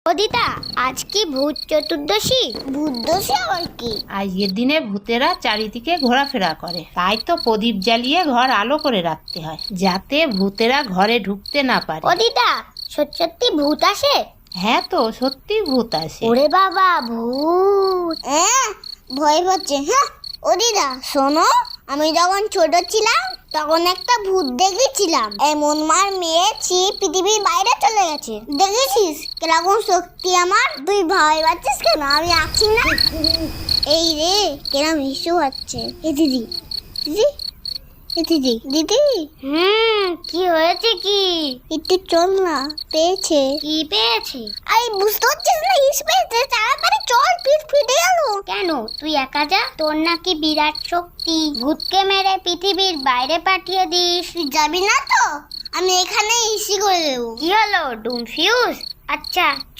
ও দিদা, আজ কি ভূত চতুর্দশী? ভূতদশী আবার কি? আজকের দিনে ভূতেরা চারিদিকে ঘোরাফেরা করে, তাই তো প্রদীপ জ্বালিয়ে ঘর আলো করে রাখতে হয়, যাতে ভূতেরা ঘরে ঢুকতে না পারে। ও দিদা, সত্যি সত্যি ভূত আসে? হ্যাঁ তো, সত্যি ভূত আসে। ওরে বাবা, ভূত! ভয় পাচ্ছে। হ্যাঁ, ও দিদা শোনো, আমি যখন ছোট ছিলাম তখন একটা ভূত দেখেছিলাম। এমন মার মেরেছি পৃথিবীর বাইরে চলে গেছে। দেখেছিস কিরকম শক্তি আমার? তুই ভয় পাচ্ছিস কেন? আমি আছি না। এই রে, কিরম হিসু হচ্ছে। এ দিদি, দিদি, এ দিদি, দিদি। কি হয়েছে? কি একটু চল না, পেয়েছে। কি পেয়েছে? আই বুঝতে পারছিস না, ইস পেয়েছে। তাড়াতাড়ি চল, পিঠ ফিটে গেল। কেন? তুই একা যা, তোর নাকি বিরাট শক্তি। ভূতকে মেরে পৃথিবীর বাইরে পাঠিয়ে দিস। তুই যাবি না তো? আমি এখানে ইসি করে দেবো। কি হলো, ডুম ফিউজ? আচ্ছা চল।